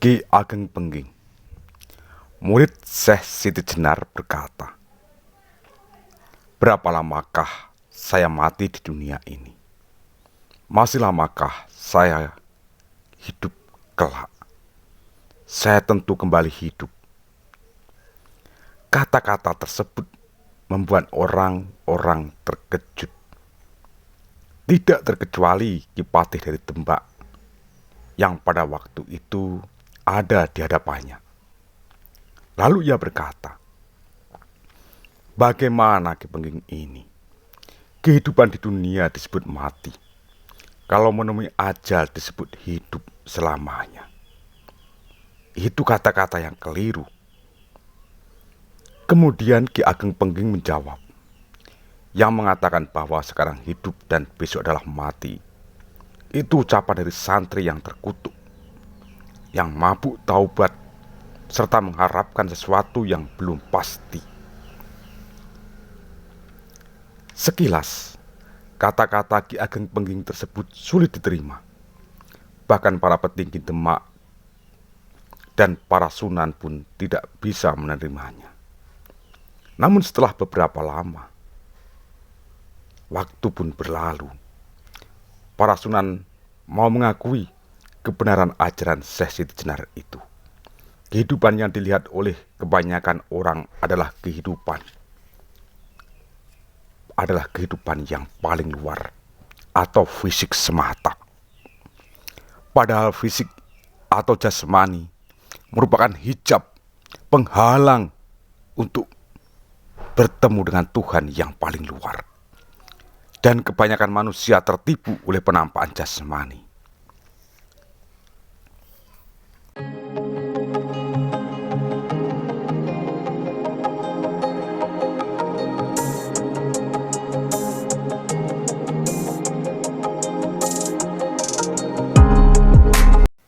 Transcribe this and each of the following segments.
Ki Ageng Pengging, murid Syekh Siti Jenar berkata, "Berapa lamakah saya mati di dunia ini? Masih lamakah saya hidup kelak? Saya tentu kembali hidup." Kata-kata tersebut membuat orang-orang terkejut. Tidak terkecuali Ki Patih dari Tembak yang pada waktu itu ada di hadapannya. Lalu ia berkata, "Bagaimana Ki Pengging ini? Kehidupan di dunia disebut mati. Kalau menemui ajal disebut hidup selamanya." Itu kata-kata yang keliru. Kemudian Ki Ageng Pengging menjawab, yang mengatakan bahwa sekarang hidup dan besok adalah mati, itu ucapan dari santri yang terkutuk, yang mabuk taubat, serta mengharapkan sesuatu yang belum pasti. Sekilas, kata-kata Ki Ageng Pengging tersebut sulit diterima. Bahkan para petinggi Demak dan para sunan pun tidak bisa menerimanya. Namun setelah beberapa lama, waktu pun berlalu, para sunan mau mengakui kebenaran ajaran Syekh Siti Jenar itu. Kehidupan yang dilihat oleh kebanyakan orang adalah kehidupan yang paling luar atau fisik semata. Padahal fisik atau jasmani merupakan hijab penghalang untuk bertemu dengan Tuhan yang paling luar. Dan kebanyakan manusia tertipu oleh penampakan jasmani.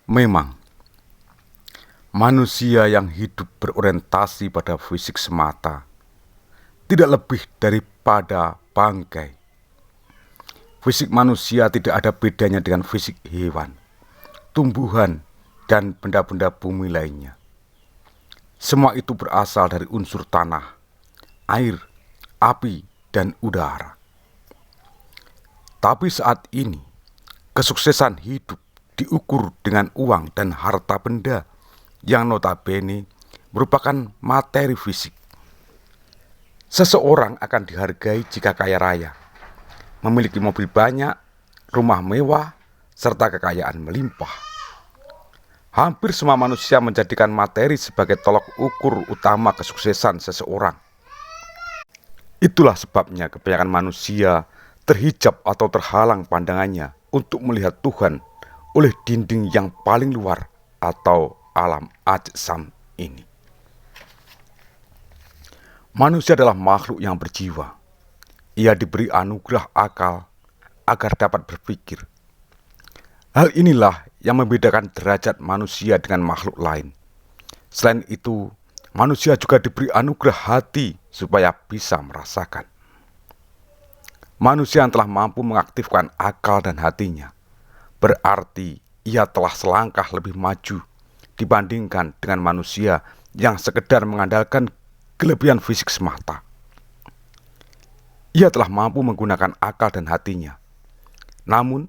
Memang, manusia yang hidup berorientasi pada fisik semata tidak lebih daripada bangkai. Fisik manusia tidak ada bedanya dengan fisik hewan, tumbuhan, dan benda-benda bumi lainnya. Semua itu berasal dari unsur tanah, air, api, dan udara. Tapi saat ini, kesuksesan hidup diukur dengan uang dan harta benda yang notabene merupakan materi fisik. Seseorang akan dihargai jika kaya raya, memiliki mobil banyak, rumah mewah, serta kekayaan melimpah. Hampir semua manusia menjadikan materi sebagai tolok ukur utama kesuksesan seseorang. Itulah sebabnya kebanyakan manusia terhijab atau terhalang pandangannya untuk melihat Tuhan oleh dinding yang paling luar atau alam ajsam ini. Manusia adalah makhluk yang berjiwa. Ia diberi anugerah akal agar dapat berpikir. Hal inilah yang membedakan derajat manusia dengan makhluk lain. Selain itu, manusia juga diberi anugerah hati supaya bisa merasakan. Manusia yang telah mampu mengaktifkan akal dan hatinya, berarti ia telah selangkah lebih maju dibandingkan dengan manusia yang sekedar mengandalkan kelebihan fisik semata. Ia telah mampu menggunakan akal dan hatinya. Namun,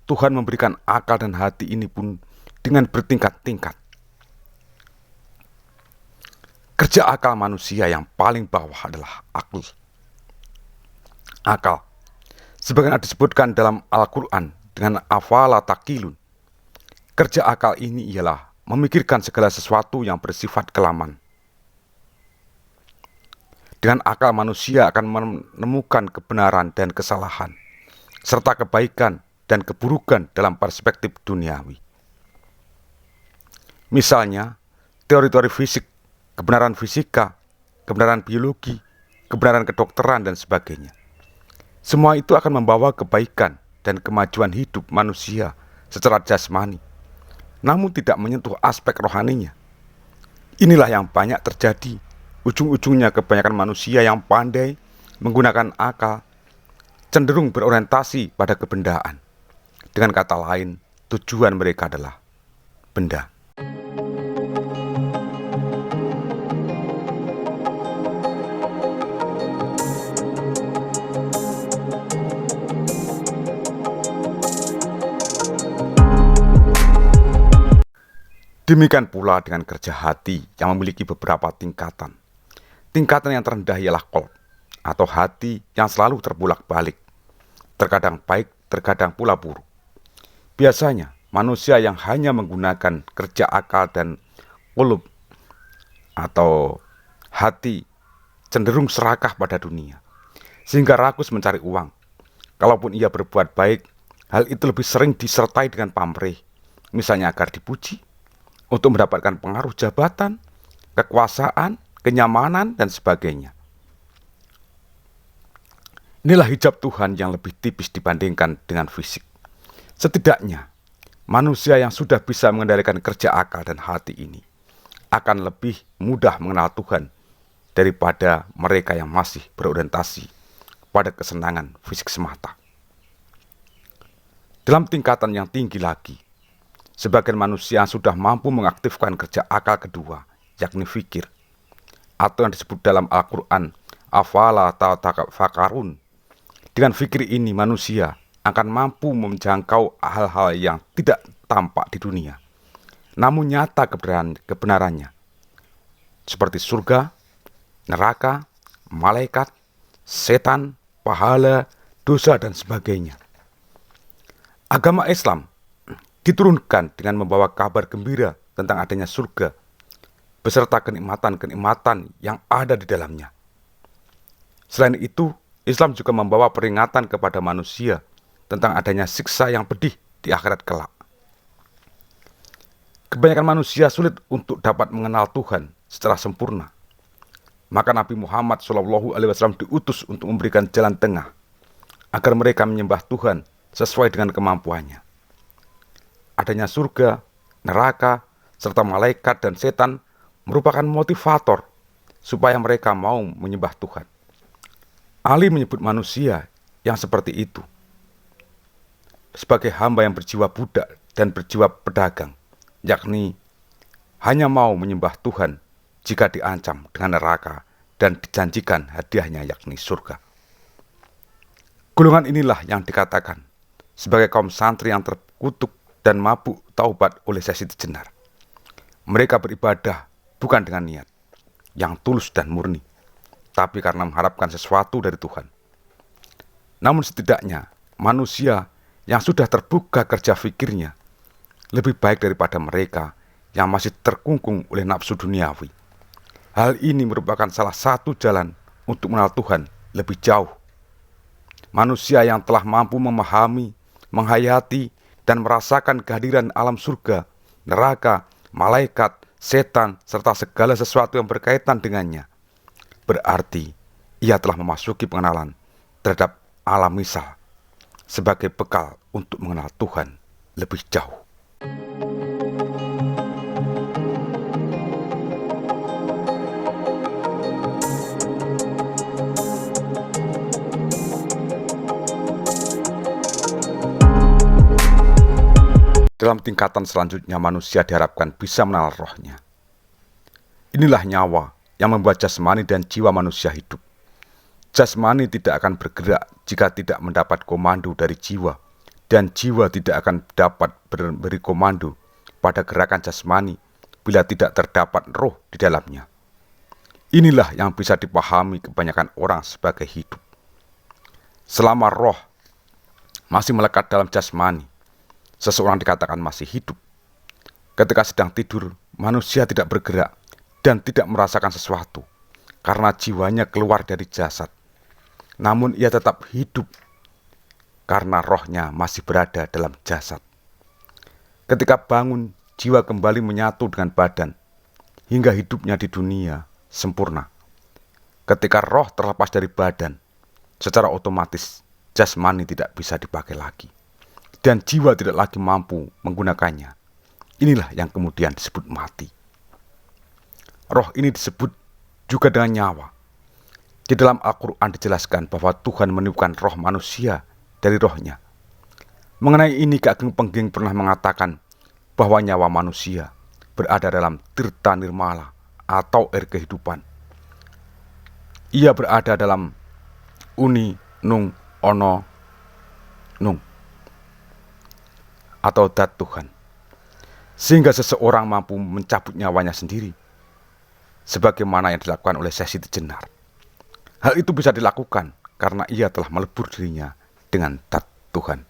Tuhan memberikan akal dan hati ini pun dengan bertingkat-tingkat. Kerja akal manusia yang paling bawah adalah akal. Akal, sebagaimana disebutkan dalam Al-Quran dengan afala taqilun. Kerja akal ini ialah memikirkan segala sesuatu yang bersifat kelaman. Dengan akal manusia akan menemukan kebenaran dan kesalahan, serta kebaikan dan keburukan dalam perspektif duniawi. Misalnya, teori-teori fisik, kebenaran fisika, kebenaran biologi, kebenaran kedokteran, dan sebagainya. Semua itu akan membawa kebaikan dan kemajuan hidup manusia secara jasmani, namun tidak menyentuh aspek rohaninya. Inilah yang banyak terjadi. Ujung-ujungnya kebanyakan manusia yang pandai menggunakan akal cenderung berorientasi pada kebendaan. Dengan kata lain, tujuan mereka adalah benda. Demikian pula dengan kerja hati yang memiliki beberapa tingkatan. Tingkatan yang terendah ialah qalb, atau hati yang selalu terbolak-balik, terkadang baik, terkadang pula buruk. Biasanya, manusia yang hanya menggunakan kerja akal dan qulub atau hati cenderung serakah pada dunia, sehingga rakus mencari uang. Kalaupun ia berbuat baik, hal itu lebih sering disertai dengan pamrih, misalnya agar dipuji, untuk mendapatkan pengaruh jabatan, kekuasaan, kenyamanan, dan sebagainya. Inilah hijab Tuhan yang lebih tipis dibandingkan dengan fisik. Setidaknya, manusia yang sudah bisa mengendalikan kerja akal dan hati ini akan lebih mudah mengenal Tuhan daripada mereka yang masih berorientasi pada kesenangan fisik semata. Dalam tingkatan yang tinggi lagi, sebagian manusia sudah mampu mengaktifkan kerja akal kedua, yakni fikir, atau yang disebut dalam Al-Quran, afala tatafakkarun. Dengan fikir ini manusia akan mampu menjangkau hal-hal yang tidak tampak di dunia, namun nyata kebenarannya, seperti surga, neraka, malaikat, setan, pahala, dosa, dan sebagainya. Agama Islam diturunkan dengan membawa kabar gembira tentang adanya surga, beserta kenikmatan-kenikmatan yang ada di dalamnya. Selain itu, Islam juga membawa peringatan kepada manusia tentang adanya siksa yang pedih di akhirat kelak. Kebanyakan manusia sulit untuk dapat mengenal Tuhan secara sempurna. Maka Nabi Muhammad SAW diutus untuk memberikan jalan tengah agar mereka menyembah Tuhan sesuai dengan kemampuannya. Adanya surga, neraka, serta malaikat dan setan merupakan motivator supaya mereka mau menyembah Tuhan. Ali menyebut manusia yang seperti itu sebagai hamba yang berjiwa budak dan berjiwa pedagang, yakni hanya mau menyembah Tuhan jika diancam dengan neraka dan dijanjikan hadiahnya yakni surga. Golongan inilah yang dikatakan sebagai kaum santri yang terkutuk dan mabuk taubat oleh Syekh Siti Jenar. Mereka beribadah bukan dengan niat yang tulus dan murni, tapi karena mengharapkan sesuatu dari Tuhan. Namun setidaknya manusia yang sudah terbuka kerja fikirnya lebih baik daripada mereka yang masih terkungkung oleh nafsu duniawi. Hal ini merupakan salah satu jalan untuk mengenal Tuhan lebih jauh. Manusia yang telah mampu memahami, menghayati, dan merasakan kehadiran alam surga, neraka, malaikat, setan, serta segala sesuatu yang berkaitan dengannya, berarti ia telah memasuki pengenalan terhadap alam misal sebagai bekal untuk mengenal Tuhan lebih jauh. Dalam tingkatan selanjutnya manusia diharapkan bisa mengenal rohnya. Inilah nyawa yang membuat jasmani dan jiwa manusia hidup. Jasmani tidak akan bergerak jika tidak mendapat komando dari jiwa, dan jiwa tidak akan dapat beri komando pada gerakan jasmani bila tidak terdapat roh di dalamnya. Inilah yang bisa dipahami kebanyakan orang sebagai hidup. Selama roh masih melekat dalam jasmani, seseorang dikatakan masih hidup. Ketika sedang tidur, manusia tidak bergerak dan tidak merasakan sesuatu karena jiwanya keluar dari jasad. Namun ia tetap hidup karena rohnya masih berada dalam jasad. Ketika bangun, jiwa kembali menyatu dengan badan hingga hidupnya di dunia sempurna. Ketika roh terlepas dari badan, secara otomatis jasmani tidak bisa dipakai lagi dan jiwa tidak lagi mampu menggunakannya. Inilah yang kemudian disebut mati. Roh ini disebut juga dengan nyawa. Di dalam Al-Quran dijelaskan bahwa Tuhan meniupkan roh manusia dari rohnya. Mengenai ini Ki Ageng Pengging pernah mengatakan bahwa nyawa manusia berada dalam tirta nirmala atau air kehidupan. Ia berada dalam uni nung ono nung atau dat Tuhan. sehingga seseorang mampu mencabut nyawanya sendiri, sebagaimana yang dilakukan oleh Syekh Siti Jenar. Hal itu bisa dilakukan karena ia telah melebur dirinya dengan zat Tuhan.